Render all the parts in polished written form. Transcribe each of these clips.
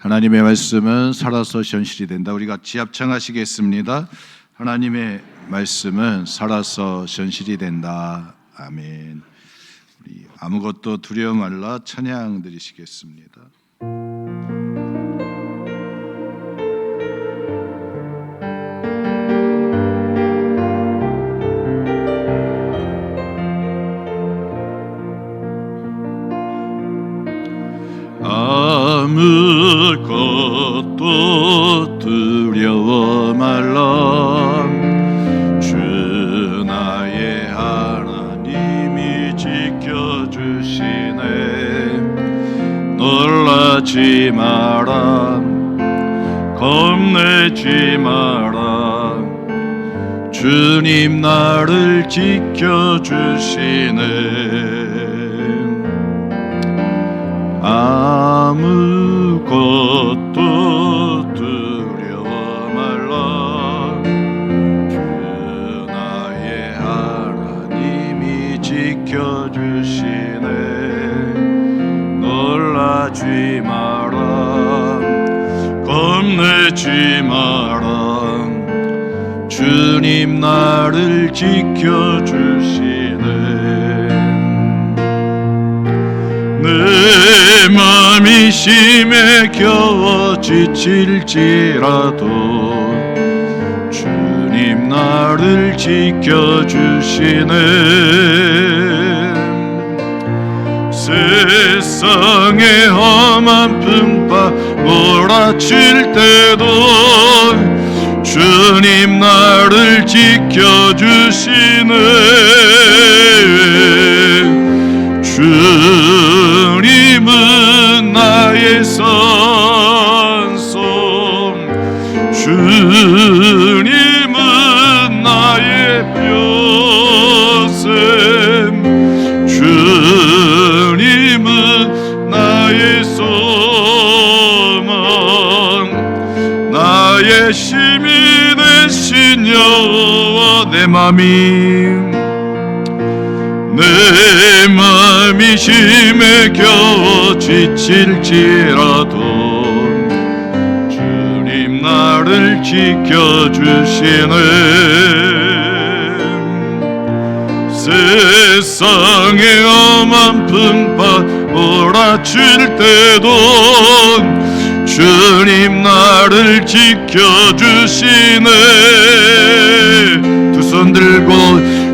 하나님의 말씀은 살아서 현실이 된다. 우리 같이 합창하시겠습니다. 하나님의 말씀은 살아서 현실이 된다. 아멘. 우리 아무것도 두려워 말라 찬양 드리시겠습니다. 아무것도 두려워 말라. 주 나의 하나님이 지켜주시네. 놀라지 마라, 겁내지 마라. 주님 나를 지켜주시네. 아무것도 두려워 말라. 주 나의 하나님이 지켜주시네. 놀라지 마라, 겁내지 마라. 주님 나를 지켜주시네. 내 맘이 심에 겨워 지칠지라도 주님 나를 지켜주시네. 세상의 험한 풍파 몰아칠 때도 주님 나를 지켜주시네. 주님은 나의 선송, 주님은 나의 표샘, 주님은 나의 소망, 나의 힘이 되신 여호와. 내 맘이 힘에 겨워 지칠지라도 주님 나를 지켜주시네. 세상의 험한 풍파 몰아칠 때도 주님 나를 지켜주시네. 두 손 들고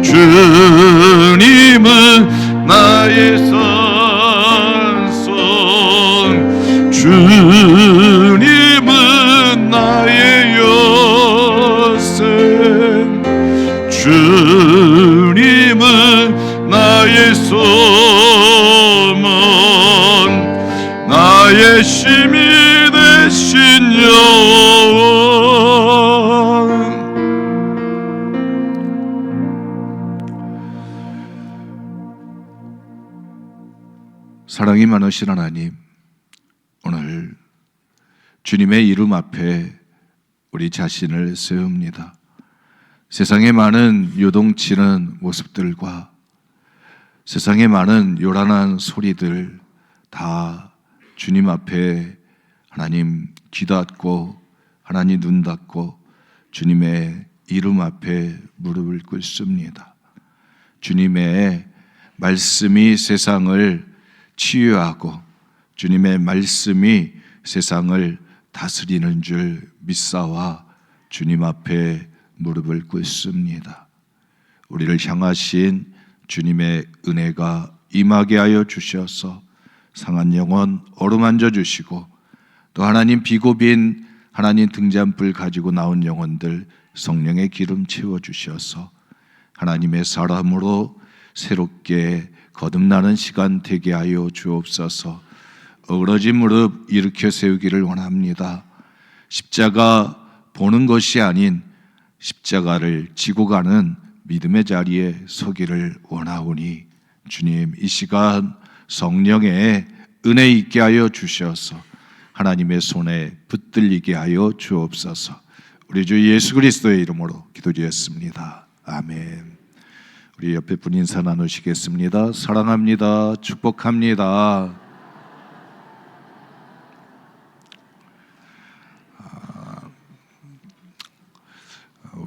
주님은 나의 선송, 주님은 나의 요셉, 주님은 나의 소망, 나의 힘이 되신 여호와. 사랑이 많으신 하나님, 오늘 주님의 이름 앞에 우리 자신을 세웁니다. 세상에 많은 요동치는 모습들과 세상에 많은 요란한 소리들 다 주님 앞에 하나님 귀 닫고 하나님 눈 닫고 주님의 이름 앞에 무릎을 꿇습니다. 주님의 말씀이 세상을 치유하고 주님의 말씀이 세상을 다스리는 줄 믿사와 주님 앞에 무릎을 꿇습니다. 우리를 향하신 주님의 은혜가 임하게 하여 주셔서 상한 영혼 어루만져 주시고 또 하나님 비고빈 하나님 등잔불 가지고 나온 영혼들 성령의 기름 채워 주셔서 하나님의 사람으로 새롭게 거듭나는 시간 되게 하여 주옵소서. 어그러진 무릎 일으켜 세우기를 원합니다. 십자가 보는 것이 아닌 십자가를 지고 가는 믿음의 자리에 서기를 원하오니 주님 이 시간 성령의 은혜 있게 하여 주셔서 하나님의 손에 붙들리게 하여 주옵소서. 우리 주 예수 그리스도의 이름으로 기도드렸습니다. 아멘. 우리 옆에 분 인사 나누시겠습니다. 사랑합니다. 축복합니다.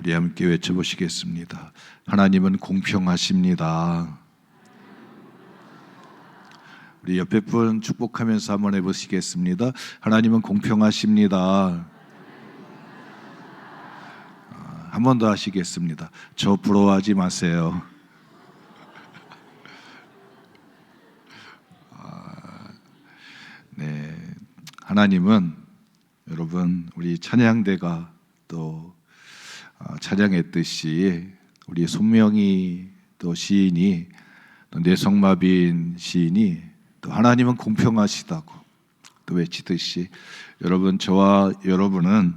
우리 함께 외쳐보시겠습니다. 하나님은 공평하십니다. 우리 옆에 분 축복하면서 한번 해보시겠습니다. 하나님은 공평하십니다. 한 번 더 하시겠습니다. 저 부러워하지 마세요. 네, 하나님은 여러분 우리 찬양대가 또 찬양했듯이 우리 손명희 또 시인이 또 뇌성마비인 시인이 또 하나님은 공평하시다고 또 외치듯이 여러분 저와 여러분은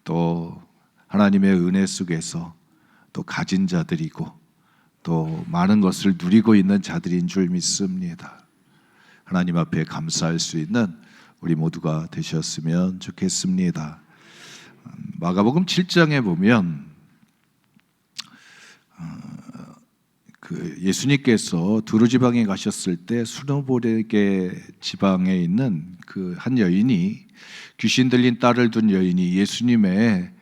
또 하나님의 은혜 속에서 또 가진 자들이고 또 많은 것을 누리고 있는 자들인 줄 믿습니다. 하나님 앞에 감사할 수 있는 우리 모두가 되셨으면 좋겠습니다. 마가복음 7장에 보면 예수님께서 두루 지방에 가셨을 때 수노보레게 지방에 있는 그 한 여인이 귀신 들린 딸을 둔 여인이 예수님의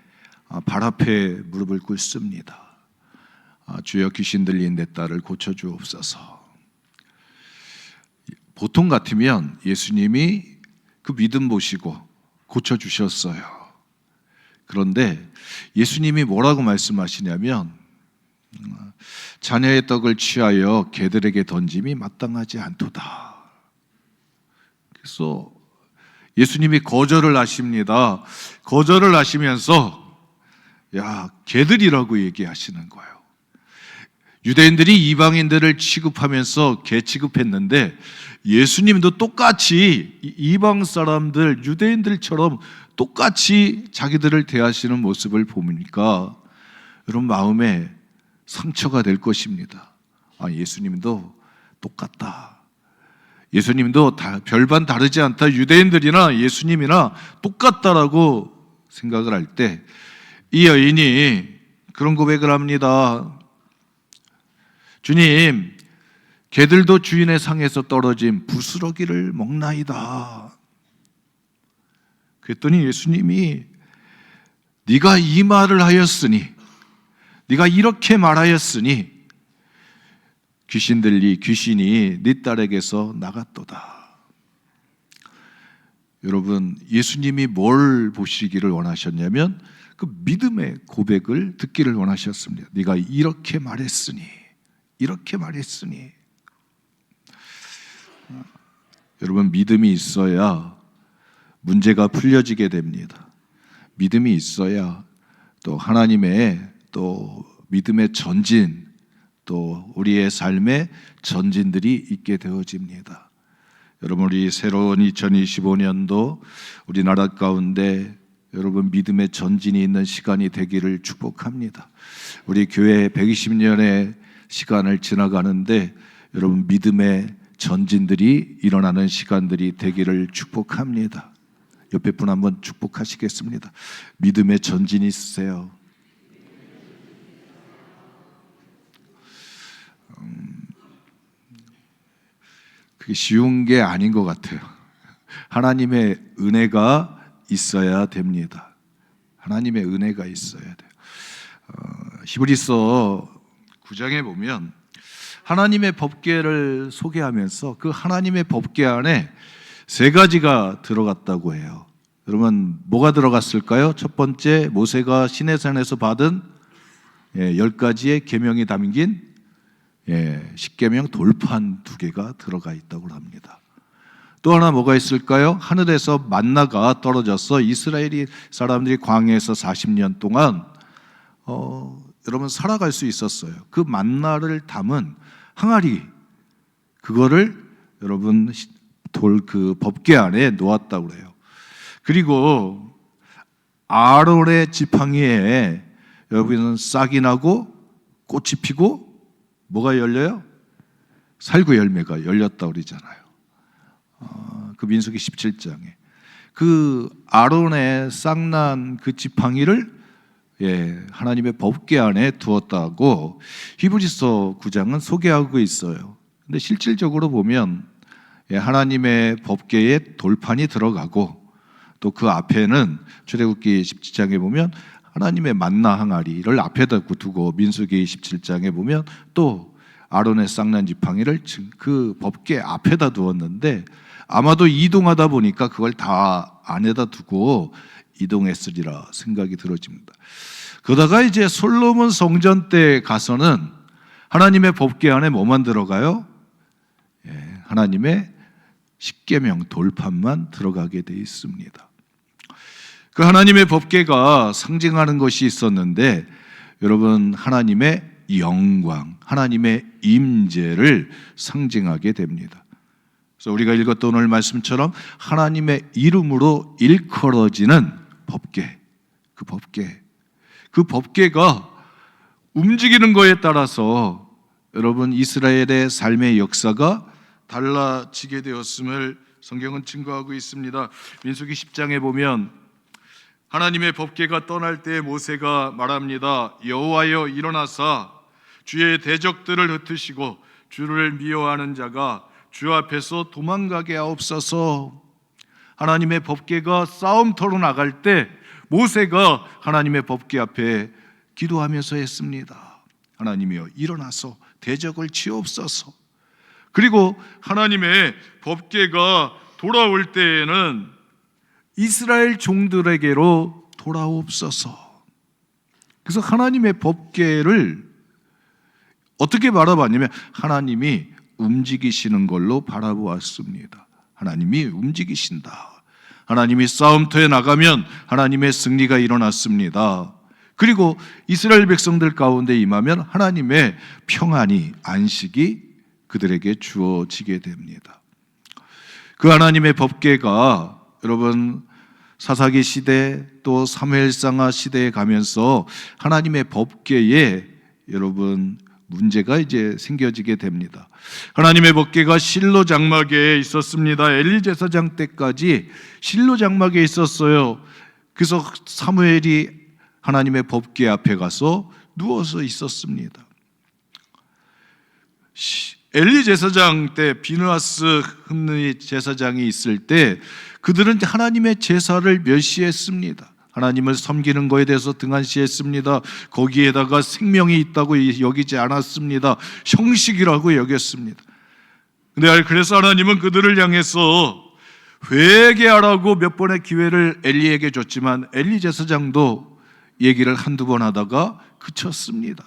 발 앞에 무릎을 꿇습니다. 주여 귀신 들린 내 딸을 고쳐주옵소서. 보통 같으면 예수님이 그 믿음 보시고 고쳐주셨어요. 그런데 예수님이 뭐라고 말씀하시냐면 자녀의 떡을 취하여 개들에게 던짐이 마땅하지 않도다. 그래서 예수님이 거절을 하십니다. 거절을 하시면서 개들이라고 얘기하시는 거예요. 유대인들이 이방인들을 취급하면서 개 취급했는데 예수님도 똑같이 이방 사람들, 유대인들처럼 똑같이 자기들을 대하시는 모습을 보니까 여러분 마음에 상처가 될 것입니다. 예수님도 똑같다. 예수님도 별반 다르지 않다. 유대인들이나 예수님이나 똑같다라고 생각을 할 때 이 여인이 그런 고백을 합니다. 주님, 개들도 주인의 상에서 떨어진 부스러기를 먹나이다. 그랬더니 예수님이 네가 이 말을 하였으니, 네가 이렇게 말하였으니 귀신이 네 딸에게서 나갔도다. 여러분, 예수님이 뭘 보시기를 원하셨냐면 그 믿음의 고백을 듣기를 원하셨습니다. 네가 이렇게 말했으니. 여러분, 믿음이 있어야 문제가 풀려지게 됩니다. 믿음이 있어야 또 하나님의 또 믿음의 전진, 또 우리의 삶의 전진들이 있게 되어집니다. 여러분, 우리 새로운 2025년도 우리나라 가운데 여러분 믿음의 전진이 있는 시간이 되기를 축복합니다. 우리 교회 120년의 시간을 지나가는데 여러분 믿음의 전진들이 일어나는 시간들이 되기를 축복합니다. 옆에 분 한번 축복하시겠습니다. 믿음의 전진이 있으세요. 그게 쉬운 게 아닌 것 같아요. 하나님의 은혜가 있어야 됩니다. 하나님의 은혜가 있어야 돼요. 히브리서 9장에 보면 하나님의 법궤를 소개하면서 그 하나님의 법궤 안에 세 가지가 들어갔다고 해요. 여러분, 뭐가 들어갔을까요? 첫 번째, 모세가 시내산에서 받은 10가지의 계명이 담긴 10계명 돌판 2개가 들어가 있다고 합니다. 또 하나 뭐가 있을까요? 하늘에서 만나가 떨어져서 이스라엘 사람들이 광야에서 40년 동안 여러분 살아갈 수 있었어요. 그 만나를 담은 항아리, 그거를 여러분 돌 그 법궤 안에 놓았다고 그래요. 그리고 아론의 지팡이에 여러분은 싹이 나고 꽃이 피고 뭐가 열려요? 살구 열매가 열렸다고 그러잖아요. 그 민수기 17장에 그 아론의 싹난 그 지팡이를 하나님의 법궤 안에 두었다고 히브리서 9장은 소개하고 있어요. 근데 실질적으로 보면 하나님의 법궤에 돌판이 들어가고 또 그 앞에는 출애굽기 17장에 보면 하나님의 만나 항아리를 앞에다 두고 민수기 27장에 보면 또 아론의 쌍난 지팡이를 그 법궤 앞에다 두었는데 아마도 이동하다 보니까 그걸 다 안에다 두고 이동했으리라 생각이 들어집니다. 그러다가 이제 솔로몬 성전 때 가서는 하나님의 법궤 안에 뭐만 들어가요? 하나님의 십계명 돌판만 들어가게 돼 있습니다. 그 하나님의 법궤가 상징하는 것이 있었는데 여러분, 하나님의 영광, 하나님의 임재를 상징하게 됩니다. 그래서 우리가 읽었던 오늘 말씀처럼 하나님의 이름으로 일컬어지는 법궤, 그 법궤가 움직이는 거에 따라서 여러분, 이스라엘의 삶의 역사가 달라지게 되었음을 성경은 증거하고 있습니다. 민수기 10장에 보면 하나님의 법궤가 떠날 때 모세가 말합니다. 여호와여, 일어나사 주의 대적들을 흩으시고 주를 미워하는 자가 주 앞에서 도망가게 하옵소서. 하나님의 법궤가 싸움터로 나갈 때 모세가 하나님의 법궤 앞에 기도하면서 했습니다. 하나님이여, 일어나서 대적을 치옵소서. 그리고 하나님의 법궤가 돌아올 때에는 이스라엘 종들에게로 돌아옵소서. 그래서 하나님의 법궤를 어떻게 바라봤냐면 하나님이 움직이시는 걸로 바라보았습니다. 하나님이 움직이신다. 하나님이 싸움터에 나가면 하나님의 승리가 일어났습니다. 그리고 이스라엘 백성들 가운데 임하면 하나님의 평안이, 안식이 그들에게 주어지게 됩니다. 그 하나님의 법궤가 여러분, 사사기 시대 또 사무엘상하 시대에 가면서 하나님의 법궤에 여러분 문제가 이제 생겨지게 됩니다. 하나님의 법궤가 실로 장막에 있었습니다. 엘리 제사장 때까지 실로 장막에 있었어요. 그래서 사무엘이 하나님의 법궤 앞에 가서 누워서 있었습니다. 엘리 제사장 때 비느하스 흠니 제사장이 있을 때 그들은 하나님의 제사를 멸시했습니다. 하나님을 섬기는 것에 대해서 등한시했습니다. 거기에다가 생명이 있다고 여기지 않았습니다. 형식이라고 여겼습니다. 근데 그래서 하나님은 그들을 향해서 회개하라고 몇 번의 기회를 엘리에게 줬지만 엘리 제사장도 얘기를 한두 번 하다가 그쳤습니다.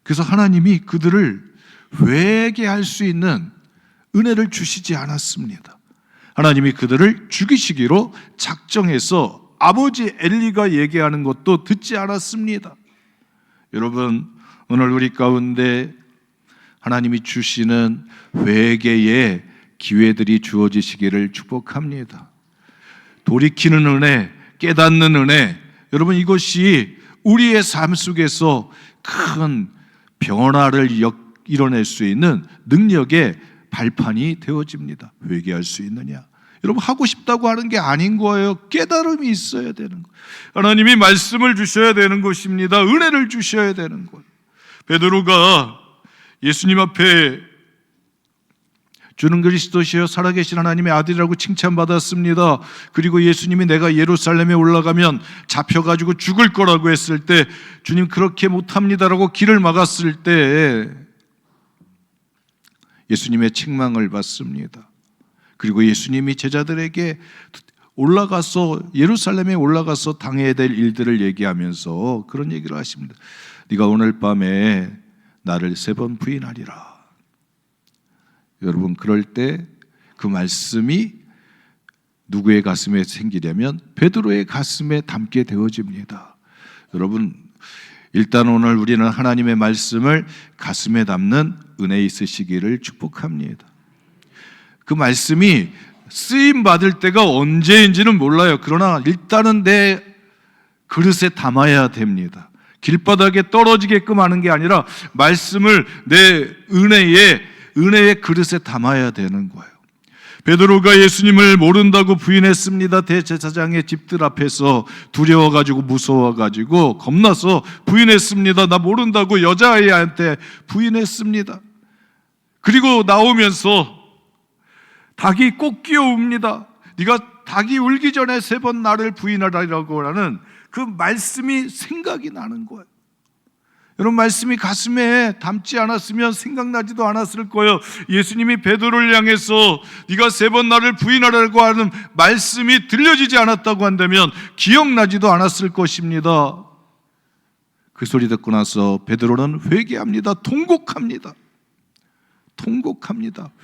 그래서 하나님이 그들을 회개할 수 있는 은혜를 주시지 않았습니다. 하나님이 그들을 죽이시기로 작정해서 아버지 엘리가 얘기하는 것도 듣지 않았습니다. 여러분, 오늘 우리 가운데 하나님이 주시는 회개의 기회들이 주어지시기를 축복합니다. 돌이키는 은혜, 깨닫는 은혜, 여러분, 이것이 우리의 삶 속에서 큰 변화를 이뤄낼 수 있는 능력의 발판이 되어집니다. 회개할 수 있느냐? 여러분, 하고 싶다고 하는 게 아닌 거예요. 깨달음이 있어야 되는 거예요. 하나님이 말씀을 주셔야 되는 것입니다. 은혜를 주셔야 되는 거예요. 베드로가 예수님 앞에 주는 그리스도시여 살아계신 하나님의 아들이라고 칭찬받았습니다. 그리고 예수님이 내가 예루살렘에 올라가면 잡혀가지고 죽을 거라고 했을 때 주님 그렇게 못합니다라고 길을 막았을 때 예수님의 책망을 받습니다. 그리고 예수님이 제자들에게 예루살렘에 올라가서 당해야 될 일들을 얘기하면서 그런 얘기를 하십니다. 네가 오늘 밤에 나를 3번 부인하리라. 여러분, 그럴 때 그 말씀이 누구의 가슴에 생기려면 베드로의 가슴에 담게 되어집니다. 여러분, 일단 오늘 우리는 하나님의 말씀을 가슴에 담는 은혜 있으시기를 축복합니다. 그 말씀이 쓰임 받을 때가 언제인지는 몰라요. 그러나 일단은 내 그릇에 담아야 됩니다. 길바닥에 떨어지게끔 하는 게 아니라 말씀을 내 은혜의 그릇에 담아야 되는 거예요. 베드로가 예수님을 모른다고 부인했습니다. 대제사장의 집들 앞에서 두려워가지고 무서워가지고 겁나서 부인했습니다. 나 모른다고 여자아이한테 부인했습니다. 그리고 나오면서 닭이 꼭 끼어옵니다. 네가 닭이 울기 전에 3번 나를 부인하라고 하는 그 말씀이 생각이 나는 거예요. 여러분, 말씀이 가슴에 담지 않았으면 생각나지도 않았을 거예요. 예수님이 베드로를 향해서 네가 3번 나를 부인하라고 하는 말씀이 들려지지 않았다고 한다면 기억나지도 않았을 것입니다. 그 소리 듣고 나서 베드로는 회개합니다. 통곡합니다.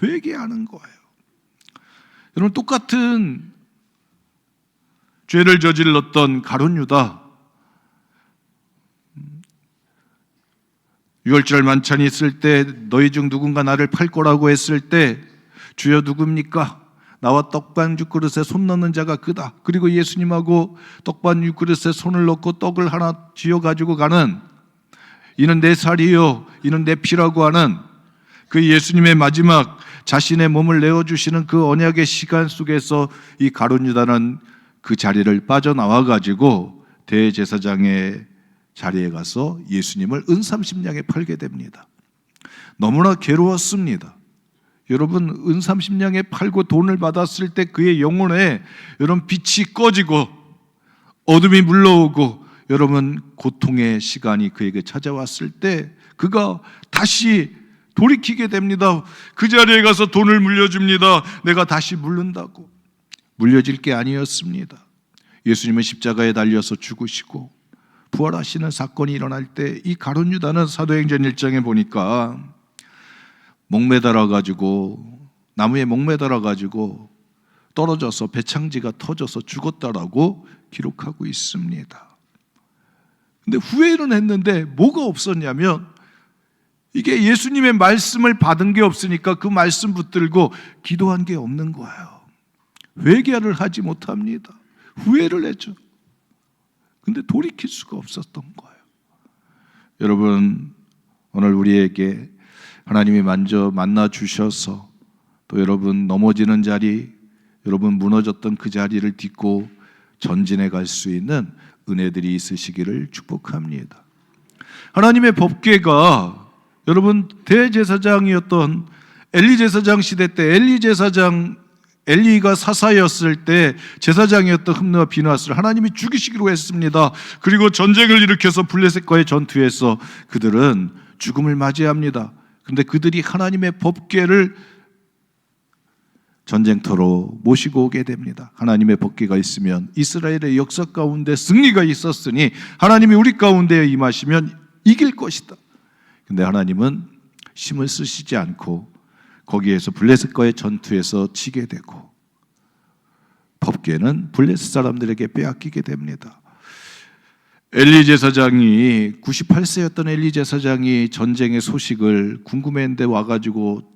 회개하는 거예요. 여러분, 똑같은 죄를 저질렀던 가룟 유다, 유월절 만찬이 있을 때 너희 중 누군가 나를 팔 거라고 했을 때 주여 누굽니까? 나와 떡반 육그릇에 손 넣는 자가 그다. 그리고 예수님하고 떡반 육그릇에 손을 넣고 떡을 하나 쥐어 가지고 가는, 이는 내 살이요 이는 내 피라고 하는 그 예수님의 마지막 자신의 몸을 내어주시는 그 언약의 시간 속에서 이 가룟 유다는 그 자리를 빠져나와 가지고 대제사장의 자리에 가서 예수님을 은 30냥에 팔게 됩니다. 너무나 괴로웠습니다. 여러분, 은 30냥에 팔고 돈을 받았을 때 그의 영혼에 여러분 빛이 꺼지고 어둠이 물러오고 여러분 고통의 시간이 그에게 찾아왔을 때 그가 다시 돌이키게 됩니다. 그 자리에 가서 돈을 물려줍니다. 내가 다시 물른다고. 물려질 게 아니었습니다. 예수님은 십자가에 달려서 죽으시고 부활하시는 사건이 일어날 때 이 가룟 유다는 사도행전 1장에 보니까 목매달아가지고 나무에 목매달아가지고 떨어져서 배창지가 터져서 죽었다라고 기록하고 있습니다. 근데 후회는 했는데 뭐가 없었냐면 이게 예수님의 말씀을 받은 게 없으니까 그 말씀 붙들고 기도한 게 없는 거예요. 회개를 하지 못합니다. 후회를 했죠. 근데 돌이킬 수가 없었던 거예요. 여러분, 오늘 우리에게 하나님이 먼저 만나 주셔서 또 여러분 넘어지는 자리, 여러분 무너졌던 그 자리를 딛고 전진해 갈 수 있는 은혜들이 있으시기를 축복합니다. 하나님의 법궤가 여러분 대제사장이었던 엘리 제사장 시대 때 엘리가 사사였을 때 제사장이었던 흠느와 비느하스를 하나님이 죽이시기로 했습니다. 그리고 전쟁을 일으켜서 블레셋과의 전투에서 그들은 죽음을 맞이합니다. 그런데 그들이 하나님의 법궤를 전쟁터로 모시고 오게 됩니다. 하나님의 법궤가 있으면 이스라엘의 역사 가운데 승리가 있었으니 하나님이 우리 가운데 임하시면 이길 것이다. 그런데 하나님은 힘을 쓰시지 않고 거기에서 블레셋과의 전투에서 지게 되고 법궤는 블레셋 사람들에게 빼앗기게 됩니다. 엘리 제사장이 98세였던 엘리 제사장이 전쟁의 소식을 궁금했는데 와가지고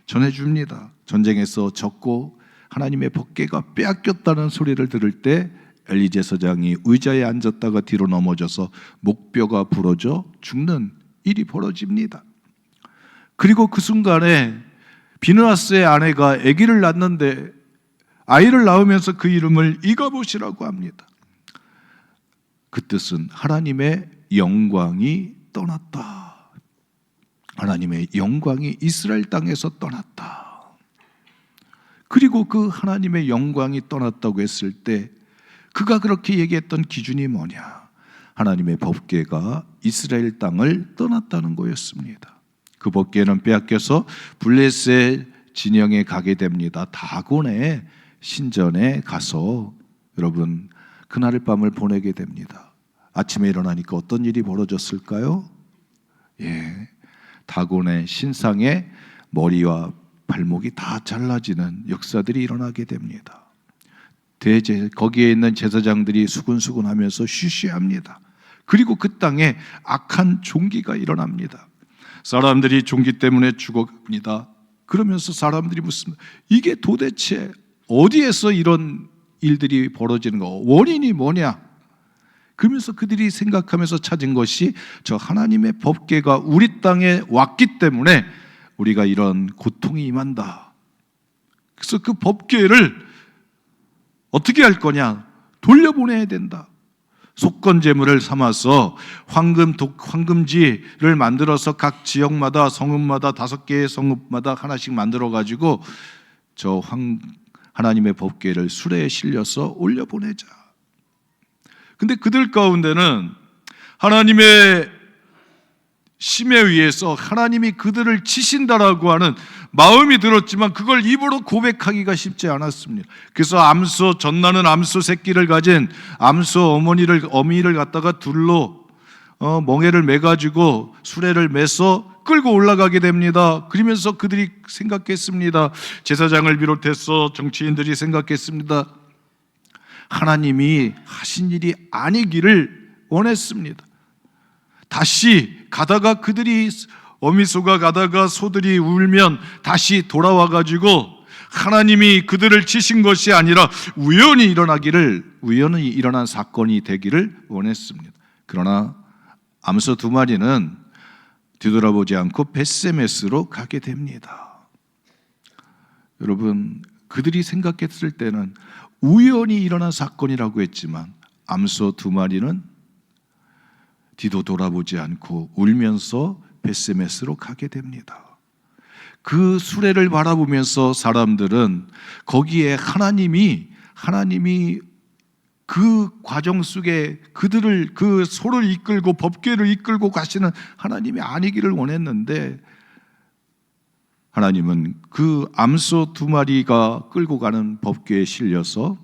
전해줍니다. 전쟁에서 졌고 하나님의 법궤가 빼앗겼다는 소리를 들을 때 엘리 제사장이 의자에 앉았다가 뒤로 넘어져서 목뼈가 부러져 죽는 일이 벌어집니다. 그리고 그 순간에 비느하스의 아내가 아기를 낳는데 아이를 낳으면서 그 이름을 이가봇이라고 합니다. 그 뜻은 하나님의 영광이 떠났다. 하나님의 영광이 이스라엘 땅에서 떠났다. 그리고 그 하나님의 영광이 떠났다고 했을 때 그가 그렇게 얘기했던 기준이 뭐냐? 하나님의 법궤가 이스라엘 땅을 떠났다는 거였습니다. 그 법궤는 빼앗겨서 블레셋 진영에 가게 됩니다. 다곤의 신전에 가서 여러분 그날 밤을 보내게 됩니다. 아침에 일어나니까 어떤 일이 벌어졌을까요? 다곤의 신상의 머리와 발목이 다 잘라지는 역사들이 일어나게 됩니다. 거기에 있는 제사장들이 수군수군하면서 쉬쉬합니다. 그리고 그 땅에 악한 종기가 일어납니다. 사람들이 종기 때문에 죽어갑니다. 그러면서 사람들이 묻습니다. 이게 도대체 어디에서 이런 일들이 벌어지는 거? 원인이 뭐냐? 그러면서 그들이 생각하면서 찾은 것이 저 하나님의 법궤가 우리 땅에 왔기 때문에 우리가 이런 고통이 임한다. 그래서 그 법궤를 어떻게 할 거냐? 돌려보내야 된다. 속건제물을 삼아서 황금지를 만들어서 각 지역마다 성읍마다 5개의 성읍마다 하나씩 만들어 가지고 저 하나님의 법궤를 수레에 실려서 올려보내자. 근데 그들 가운데는 하나님의 심에 의해서 하나님이 그들을 치신다라고 하는 마음이 들었지만 그걸 입으로 고백하기가 쉽지 않았습니다. 그래서 전나는 암소 새끼를 가진 암소 어미를 갖다가 둘로 멍에를 매가지고 수레를 매서 끌고 올라가게 됩니다. 그러면서 그들이 생각했습니다. 제사장을 비롯해서 정치인들이 생각했습니다. 하나님이 하신 일이 아니기를 원했습니다. 다시 가다가 그들이 어미소가 가다가 소들이 울면 다시 돌아와가지고 하나님이 그들을 치신 것이 아니라 우연히 일어난 사건이 되기를 원했습니다. 그러나 암소 두 마리는 뒤돌아보지 않고 벳세메스로 가게 됩니다. 여러분, 그들이 생각했을 때는 우연히 일어난 사건이라고 했지만 암소 두 마리는 뒤도 돌아보지 않고 울면서 벳세메스로 가게 됩니다. 그 수레를 바라보면서 사람들은 거기에 하나님이 그 과정 속에 그들을 그 소를 이끌고 법궤를 이끌고 가시는 하나님이 아니기를 원했는데 하나님은 그 암소 두 마리가 끌고 가는 법궤에 실려서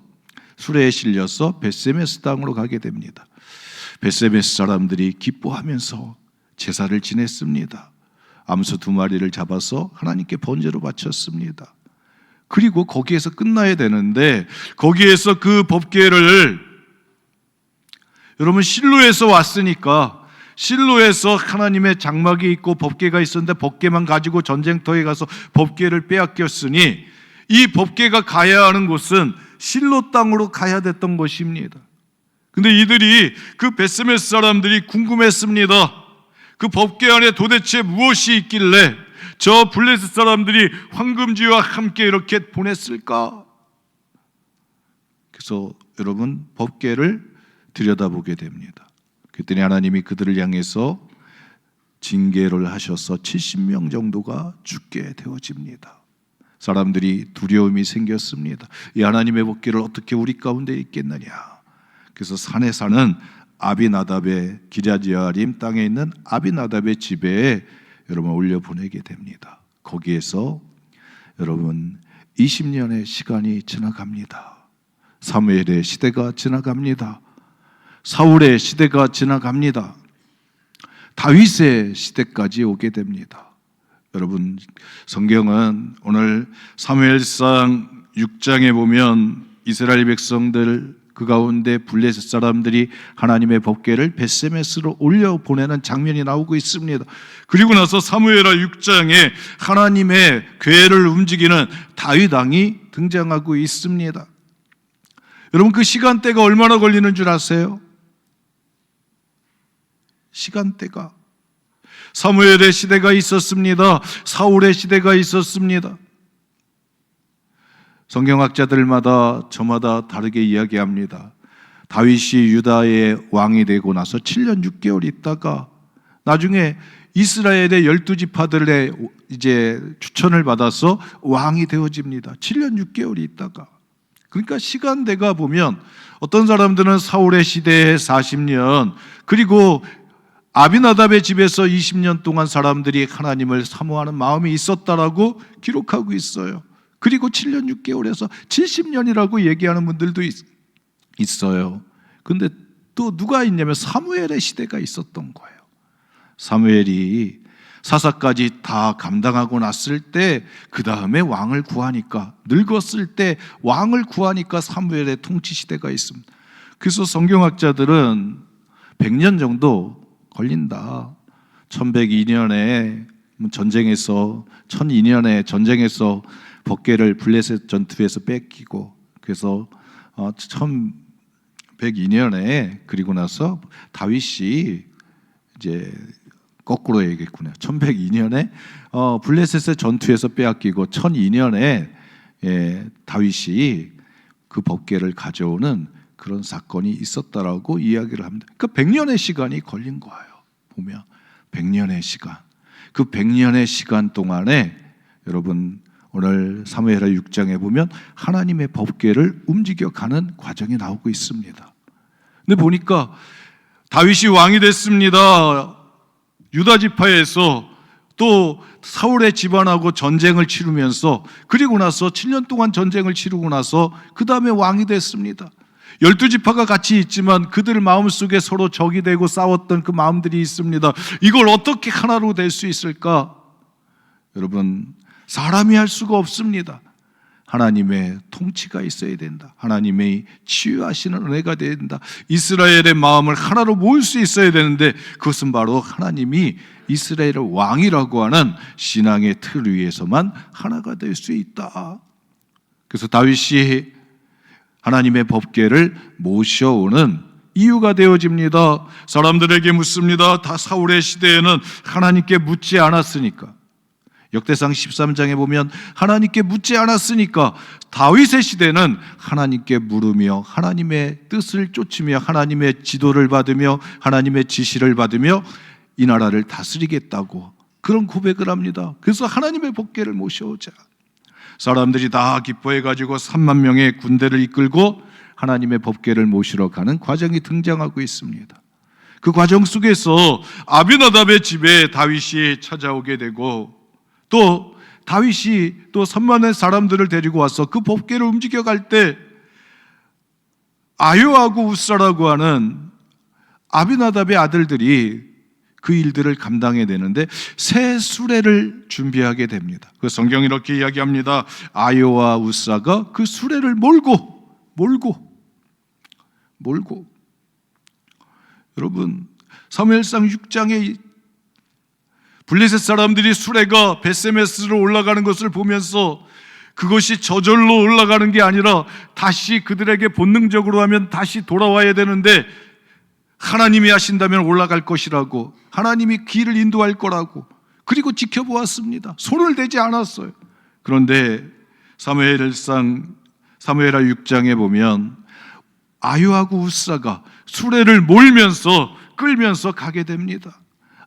수레에 실려서 벳세메스 땅으로 가게 됩니다. 벳세메스 사람들이 기뻐하면서 제사를 지냈습니다. 암소 두 마리를 잡아서 하나님께 번제로 바쳤습니다. 그리고 거기에서 끝나야 되는데 거기에서 그 법궤를 여러분 실로에서 왔으니까 실로에서 하나님의 장막이 있고 법궤가 있었는데 법궤만 가지고 전쟁터에 가서 법궤를 빼앗겼으니 이 법궤가 가야 하는 곳은 실로 땅으로 가야 됐던 것입니다. 근데 이들이 그 벳세메스 사람들이 궁금했습니다. 그 법궤 안에 도대체 무엇이 있길래 저 블레셋 사람들이 황금쥐와 함께 이렇게 보냈을까? 그래서 여러분 법궤를 들여다보게 됩니다. 그랬더니 하나님이 그들을 향해서 징계를 하셔서 70명 정도가 죽게 되어집니다. 사람들이 두려움이 생겼습니다. 이 하나님의 법궤를 어떻게 우리 가운데 있겠느냐. 그래서 산에 사는 아비나답의 기랴지아림 땅에 있는 아비나답의 집에 여러분 올려보내게 됩니다. 거기에서 여러분 20년의 시간이 지나갑니다. 사무엘의 시대가 지나갑니다. 사울의 시대가 지나갑니다. 다윗의 시대까지 오게 됩니다. 여러분 성경은 오늘 사무엘상 6장에 보면 이스라엘 백성들 그 가운데 블레셋 사람들이 하나님의 법궤를 벳세메스로 올려보내는 장면이 나오고 있습니다. 그리고 나서 사무엘하 6장에 하나님의 궤를 움직이는 다윗 왕이 등장하고 있습니다. 여러분 그 시간대가 얼마나 걸리는 줄 아세요? 시간대가 사무엘의 시대가 있었습니다. 사울의 시대가 있었습니다. 성경학자들마다 저마다 다르게 이야기합니다. 다윗이 유다의 왕이 되고 나서 7년 6개월 있다가 나중에 이스라엘의 12지파들의 이제 추천을 받아서 왕이 되어집니다. 7년 6개월이 있다가. 그러니까 시간대가 보면 어떤 사람들은 사울의 시대에 40년 그리고 아비나답의 집에서 20년 동안 사람들이 하나님을 사모하는 마음이 있었다라고 기록하고 있어요. 그리고 7년 6개월에서 70년이라고 얘기하는 분들도 있어요. 근데 또 누가 있냐면 사무엘의 시대가 있었던 거예요. 사무엘이 사사까지 다 감당하고 났을 때 그 다음에 왕을 구하니까 늙었을 때 왕을 구하니까 사무엘의 통치 시대가 있습니다. 그래서 성경학자들은 100년 정도 걸린다. 1102년에 전쟁에서 1002년에 전쟁에서 법궤를 블레셋 전투에서 뺏기고 그래서 1102년에 그리고 나서 다윗이 이제 거꾸로 얘기했구나. 1102년에 블레셋의 전투에서 빼앗기고 1002년에 다윗이 그 법궤를 가져오는 그런 사건이 있었다라고 이야기를 합니다. 그러니까 100년의 시간이 걸린 거예요. 보면 100년의 시간. 그 100년의 시간 동안에 여러분 오늘 사무엘하 6장에 보면 하나님의 법궤를 움직여가는 과정이 나오고 있습니다. 근데 보니까 다윗이 왕이 됐습니다. 유다 지파에서 또 사울의 집안하고 전쟁을 치르면서, 그리고 나서 7년 동안 전쟁을 치르고 나서 그 다음에 왕이 됐습니다. 12지파가 같이 있지만 그들 마음속에 서로 적이 되고 싸웠던 그 마음들이 있습니다. 이걸 어떻게 하나로 될 수 있을까? 여러분, 사람이 할 수가 없습니다. 하나님의 통치가 있어야 된다. 하나님의 치유하시는 은혜가 된다. 이스라엘의 마음을 하나로 모을 수 있어야 되는데, 그것은 바로 하나님이 이스라엘의 왕이라고 하는 신앙의 틀 위에서만 하나가 될 수 있다. 그래서 다윗이 하나님의 법궤를 모셔오는 이유가 되어집니다. 사람들에게 묻습니다. 다 사울의 시대에는 하나님께 묻지 않았으니까. 역대상 13장에 보면 하나님께 묻지 않았으니까 다윗의 시대는 하나님께 물으며 하나님의 뜻을 쫓으며 하나님의 지도를 받으며 하나님의 지시를 받으며 이 나라를 다스리겠다고 그런 고백을 합니다. 그래서 하나님의 법궤를 모셔오자. 사람들이 다 기뻐해가지고 3만 명의 군대를 이끌고 하나님의 법궤를 모시러 가는 과정이 등장하고 있습니다. 그 과정 속에서 아비나답의 집에 다윗이 찾아오게 되고, 또 다윗이 또 3만의 사람들을 데리고 와서 그 법궤를 움직여갈 때 아요하고 우사라고 하는 아비나답의 아들들이 그 일들을 감당해야 되는데 새 수레를 준비하게 됩니다. 그 성경이 이렇게 이야기합니다. 아요와 우사가 그 수레를 몰고 여러분, 사무엘상 6장에 블레셋 사람들이 수레가 베세메스로 올라가는 것을 보면서 그것이 저절로 올라가는 게 아니라 다시 그들에게 본능적으로 하면 다시 돌아와야 되는데 하나님이 하신다면 올라갈 것이라고, 하나님이 길을 인도할 거라고, 그리고 지켜보았습니다. 손을 대지 않았어요. 그런데 사무엘하 6장에 보면 아요하고 우사가 수레를 몰면서 끌면서 가게 됩니다.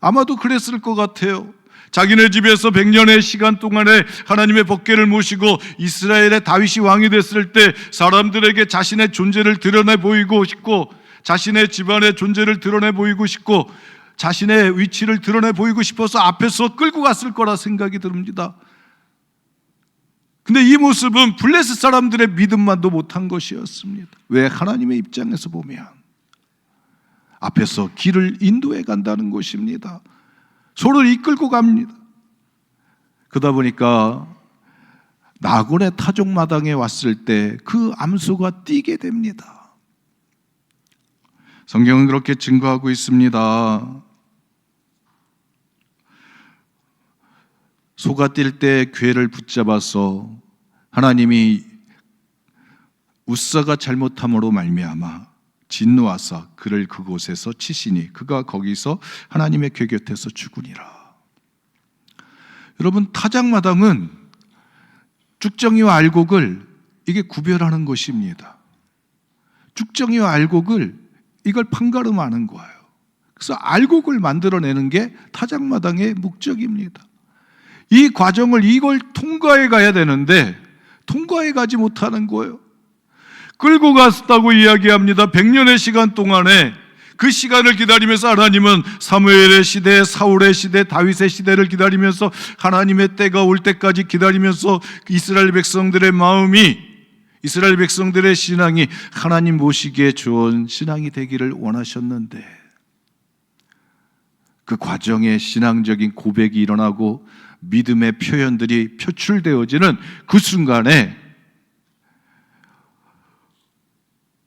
아마도 그랬을 것 같아요. 자기네 집에서 100년의 시간 동안에 하나님의 법궤를 모시고 이스라엘의 다윗이 왕이 됐을 때 사람들에게 자신의 존재를 드러내 보이고 싶고, 자신의 집안의 존재를 드러내 보이고 싶고, 자신의 위치를 드러내 보이고 싶어서 앞에서 끌고 갔을 거라 생각이 듭니다. 근데 이 모습은 블레셋 사람들의 믿음만도 못한 것이었습니다. 왜? 하나님의 입장에서 보면 앞에서 길을 인도해 간다는 것입니다. 서로를 이끌고 갑니다. 그러다 보니까 나곤의 타종마당에 왔을 때 그 암소가 뛰게 됩니다. 성경은 그렇게 증거하고 있습니다. 소가 뛸 때 궤를 붙잡아서 하나님이 우사가 잘못함으로 말미암아 진노하사 그를 그곳에서 치시니 그가 거기서 하나님의 궤 곁에서 죽으니라. 여러분, 타작마당은 쭉정이와 알곡을 이게 구별하는 것입니다. 쭉정이와 알곡을 이걸 판가름하는 거예요. 그래서 알곡을 만들어내는 게 타작마당의 목적입니다. 이 과정을 이걸 통과해 가야 되는데 통과해 가지 못하는 거예요. 끌고 갔다고 이야기합니다. 100년의 시간 동안에 그 시간을 기다리면서 하나님은 사무엘의 시대, 사울의 시대, 다윗의 시대를 기다리면서 하나님의 때가 올 때까지 기다리면서 이스라엘 백성들의 마음이, 이스라엘 백성들의 신앙이 하나님 모시기에 좋은 신앙이 되기를 원하셨는데 그 과정에 신앙적인 고백이 일어나고 믿음의 표현들이 표출되어지는 그 순간에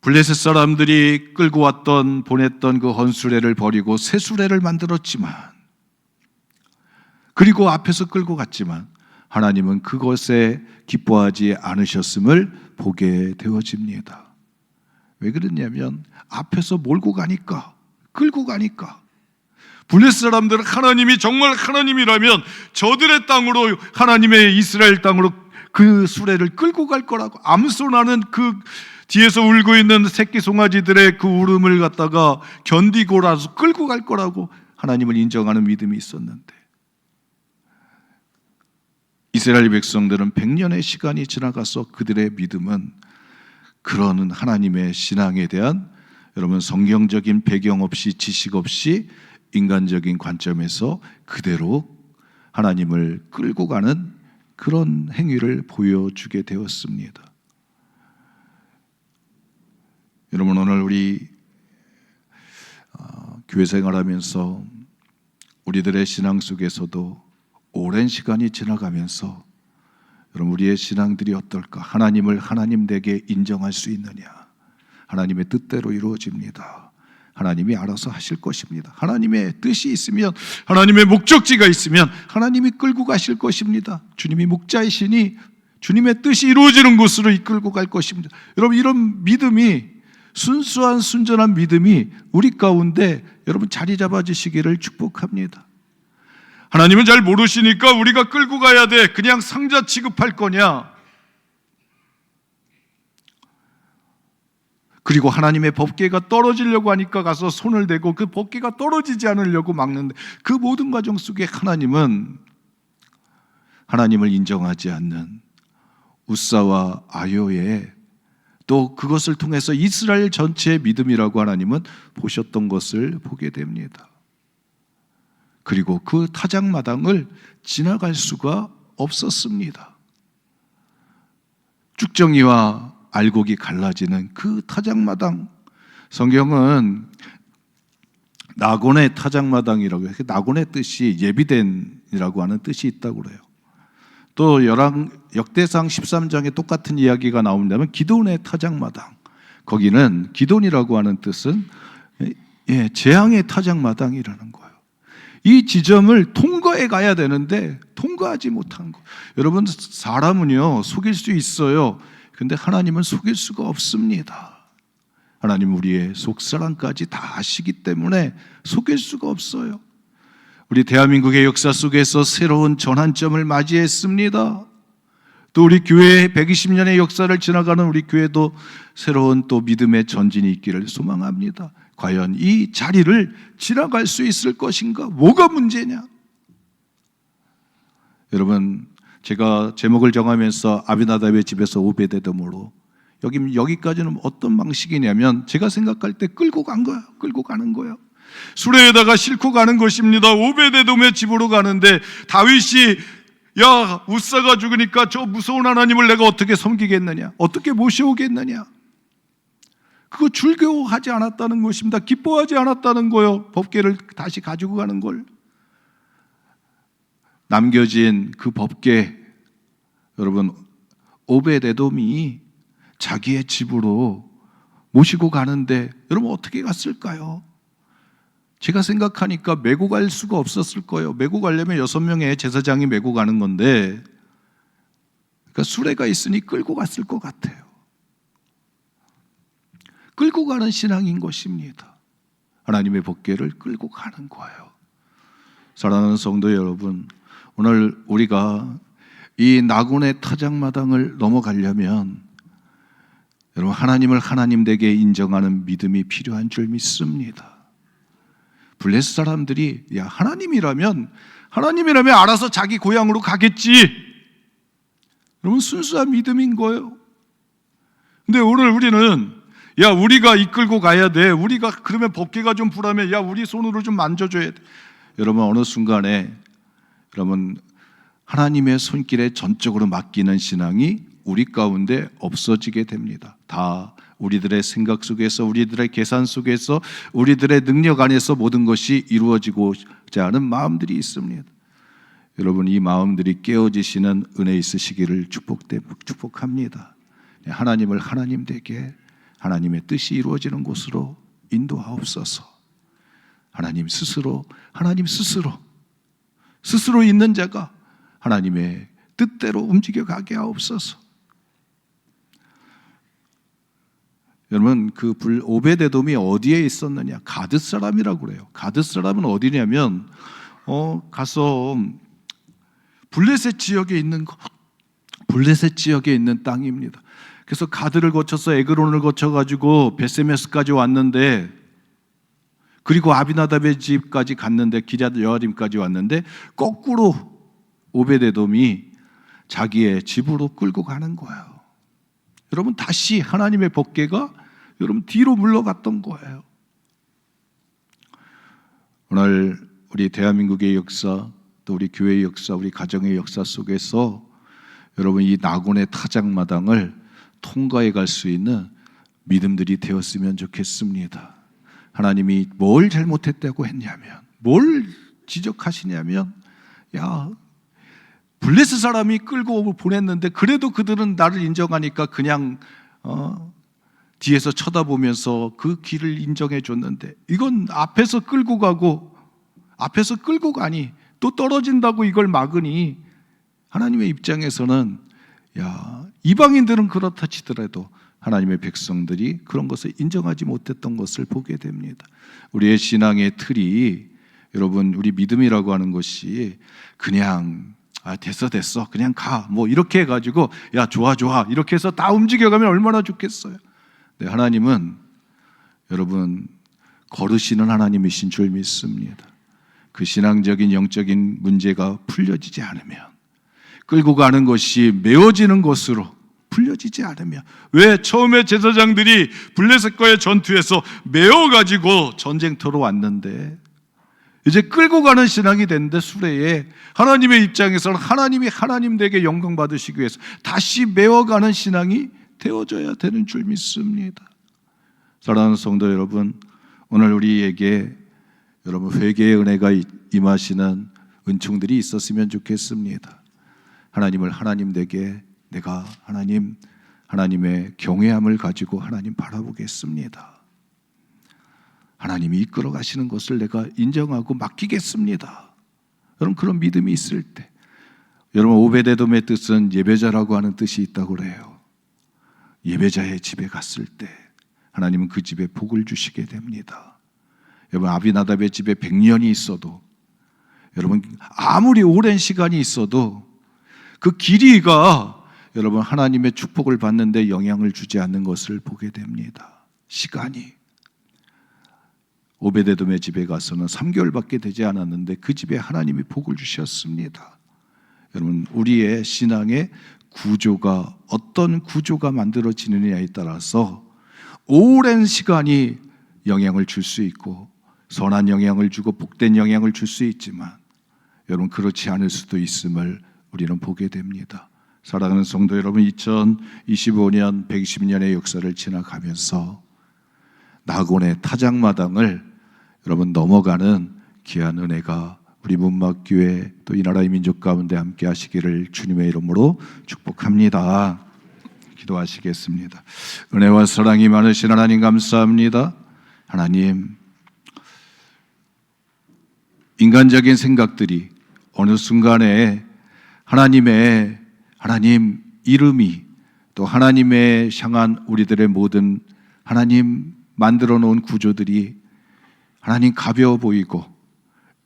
블레셋 사람들이 끌고 왔던 보냈던 그 헌수레를 버리고 새 수레를 만들었지만, 그리고 앞에서 끌고 갔지만 하나님은 그것에 기뻐하지 않으셨음을 보게 되어집니다. 왜 그러냐면 앞에서 몰고 가니까, 끌고 가니까. 블레셋 사람들은 하나님이 정말 하나님이라면 저들의 땅으로, 하나님의 이스라엘 땅으로 그 수레를 끌고 갈 거라고, 암소나는 그 뒤에서 울고 있는 새끼 송아지들의 그 울음을 갖다가 견디고라도 끌고 갈 거라고 하나님을 인정하는 믿음이 있었는데, 이스라엘 백성들은 100년의 시간이 지나가서 그들의 믿음은 그러는 하나님의 신앙에 대한 여러분 성경적인 배경 없이 지식 없이 인간적인 관점에서 그대로 하나님을 끌고 가는 그런 행위를 보여주게 되었습니다. 여러분 오늘 우리 교회 생활하면서 우리들의 신앙 속에서도 오랜 시간이 지나가면서 여러분 우리의 신앙들이 어떨까? 하나님을 하나님 되게 인정할 수 있느냐? 하나님의 뜻대로 이루어집니다. 하나님이 알아서 하실 것입니다. 하나님의 뜻이 있으면, 하나님의 목적지가 있으면 하나님이 끌고 가실 것입니다. 주님이 목자이시니 주님의 뜻이 이루어지는 곳으로 이끌고 갈 것입니다. 여러분 이런 믿음이, 순수한 순전한 믿음이 우리 가운데 여러분 자리 잡아주시기를 축복합니다. 하나님은 잘 모르시니까 우리가 끌고 가야 돼. 그냥 상자 취급할 거냐? 그리고 하나님의 법궤가 떨어지려고 하니까 가서 손을 대고 그 법궤가 떨어지지 않으려고 막는데, 그 모든 과정 속에 하나님은 하나님을 인정하지 않는 우사와 아요의, 또 그것을 통해서 이스라엘 전체의 믿음이라고 하나님은 보셨던 것을 보게 됩니다. 그리고 그 타작마당을 지나갈 수가 없었습니다. 쭉정이와 알곡이 갈라지는 그 타작마당, 성경은 낙원의 타작마당이라고 해요. 낙원의 뜻이 예비된이라고 하는 뜻이 있다고 그래요. 또 역대상 13장에 똑같은 이야기가 나온다면 기돈의 타작마당, 거기는 기돈이라고 하는 뜻은 재앙의 타작마당이라는 거예요. 이 지점을 통과해 가야 되는데 통과하지 못한 거. 여러분 사람은요 속일 수 있어요. 근데 하나님은 속일 수가 없습니다. 하나님은 우리의 속사람까지 다 아시기 때문에 속일 수가 없어요. 우리 대한민국의 역사 속에서 새로운 전환점을 맞이했습니다. 또 우리 교회의 120년의 역사를 지나가는 우리 교회도 새로운 또 믿음의 전진이 있기를 소망합니다. 과연 이 자리를 지나갈 수 있을 것인가? 뭐가 문제냐? 여러분 제가 제목을 정하면서 아비나답의 집에서 오베데돔으로, 여기까지는 어떤 방식이냐면 제가 생각할 때 끌고 간 거야. 끌고 가는 거야. 수레에다가 싣고 가는 것입니다. 오베데돔의 집으로 가는데 다윗이 야 우사가 죽으니까 저 무서운 하나님을 내가 어떻게 섬기겠느냐, 어떻게 모셔오겠느냐, 그거 즐거워하지 않았다는 것입니다. 기뻐하지 않았다는 거예요. 법궤를 다시 가지고 가는 걸. 남겨진 그 법궤, 여러분 오베데돔이 자기의 집으로 모시고 가는데 여러분 어떻게 갔을까요? 제가 생각하니까 메고 갈 수가 없었을 거예요. 메고 가려면 6명의 제사장이 메고 가는 건데, 그러니까 수레가 있으니 끌고 갔을 것 같아요. 끌고 가는 신앙인 것입니다. 하나님의 법궤를 끌고 가는 거예요. 사랑하는 성도 여러분, 오늘 우리가 이 낙원의 타작마당을 넘어가려면 여러분 하나님을 하나님 되게 인정하는 믿음이 필요한 줄 믿습니다. 블레스 사람들이 야 하나님이라면 알아서 자기 고향으로 가겠지, 여러분 순수한 믿음인 거예요. 근데 오늘 우리는 야 우리가 이끌고 가야 돼, 우리가 그러면 법궤가 좀 불하면 야 우리 손으로 좀 만져줘야 돼. 여러분 어느 순간에 여러분 하나님의 손길에 전적으로 맡기는 신앙이 우리 가운데 없어지게 됩니다. 다 우리들의 생각 속에서, 우리들의 계산 속에서, 우리들의 능력 안에서 모든 것이 이루어지고자 하는 마음들이 있습니다. 여러분 이 마음들이 깨어지시는 은혜 있으시기를 축복합니다. 하나님을 하나님 되게, 하나님의 뜻이 이루어지는 곳으로 인도하옵소서. 하나님 스스로 있는 자가 하나님의 뜻대로 움직여가게 하옵소서. 여러분 그 오베데돔이 어디에 있었느냐? 가드 사람이라고 그래요. 가드 사람은 어디냐면 가서 블레셋 지역에 있는 땅입니다. 그래서 가드를 거쳐서 에그론을 거쳐가지고 베세메스까지 왔는데, 그리고 아비나답의 집까지 갔는데, 기럇 여아림까지 왔는데, 거꾸로 오베데돔이 자기의 집으로 끌고 가는 거예요. 여러분, 다시 하나님의 법궤가 여러분 뒤로 물러갔던 거예요. 오늘 우리 대한민국의 역사, 또 우리 교회의 역사, 우리 가정의 역사 속에서 여러분 이 낙원의 타작마당을 통과해 갈 수 있는 믿음들이 되었으면 좋겠습니다. 하나님이 뭘 잘못했다고 했냐면, 뭘 지적하시냐면, 야, 블레셋 사람이 끌고 보냈는데 그래도 그들은 나를 인정하니까 그냥 뒤에서 쳐다보면서 그 길을 인정해 줬는데, 이건 앞에서 끌고 가니 또 떨어진다고 이걸 막으니, 하나님의 입장에서는 야, 이방인들은 그렇다 치더라도 하나님의 백성들이 그런 것을 인정하지 못했던 것을 보게 됩니다. 우리의 신앙의 틀이, 여러분, 우리 믿음이라고 하는 것이 그냥 됐어 그냥 가 뭐 이렇게 해가지고 야 좋아 이렇게 해서 다 움직여가면 얼마나 좋겠어요. 네, 하나님은 여러분 거르시는 하나님이신 줄 믿습니다. 그 신앙적인 영적인 문제가 풀려지지 않으면, 끌고 가는 것이 메워지는 것으로 풀려지지 않으면, 왜 처음에 제사장들이 블레셋과의 전투에서 메워가지고 전쟁터로 왔는데 이제 끌고 가는 신앙이 됐는데, 수레에 하나님의 입장에서는 하나님이 하나님에게 영광 받으시기 위해서 다시 메워가는 신앙이 되어져야 되는 줄 믿습니다. 사랑하는 성도 여러분, 오늘 우리에게 여러분 회개의 은혜가 임하시는 은총들이 있었으면 좋겠습니다. 하나님을 하나님 되게 내가 하나님의 경외함을 가지고 하나님 바라보겠습니다. 하나님이 이끌어 가시는 것을 내가 인정하고 맡기겠습니다. 여러분, 그런 믿음이 있을 때, 여러분 오베데돔의 뜻은 예배자라고 하는 뜻이 있다고 그래요. 예배자의 집에 갔을 때 하나님은 그 집에 복을 주시게 됩니다. 여러분, 아비나답의 집에 100년이 있어도, 여러분 아무리 오랜 시간이 있어도 그 길이가 여러분 하나님의 축복을 받는데 영향을 주지 않는 것을 보게 됩니다. 시간이, 오베데돔의 집에 가서는 3개월밖에 되지 않았는데 그 집에 하나님이 복을 주셨습니다. 여러분, 우리의 신앙의 구조가 어떤 구조가 만들어지느냐에 따라서 오랜 시간이 영향을 줄 수 있고, 선한 영향을 주고 복된 영향을 줄 수 있지만, 여러분 그렇지 않을 수도 있음을 우리는 보게 됩니다. 사랑하는 성도 여러분, 2025년 120년의 역사를 지나가면서 낙원의 타작마당을 여러분 넘어가는 귀한 은혜가 우리 문막교회 또 이 나라의 민족 가운데 함께 하시기를 주님의 이름으로 축복합니다. 기도하시겠습니다. 은혜와 사랑이 많으신 하나님 감사합니다. 하나님, 인간적인 생각들이 어느 순간에 하나님 이름이, 또 하나님의 향한 우리들의 모든 하나님 만들어 놓은 구조들이 하나님 가벼워 보이고,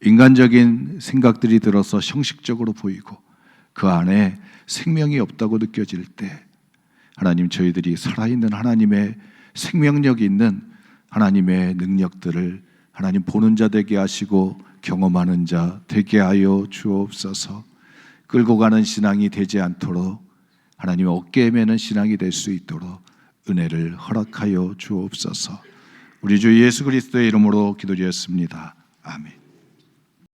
인간적인 생각들이 들어서 형식적으로 보이고, 그 안에 생명이 없다고 느껴질 때, 하나님 저희들이 살아있는 하나님의 생명력 있는 하나님의 능력들을 하나님 보는 자 되게 하시고 경험하는 자 되게 하여 주옵소서. 끌고 가는 신앙이 되지 않도록 하나님 어깨에 매는 신앙이 될 수 있도록 은혜를 허락하여 주옵소서. 우리 주 예수 그리스도의 이름으로 기도드렸습니다. 아멘.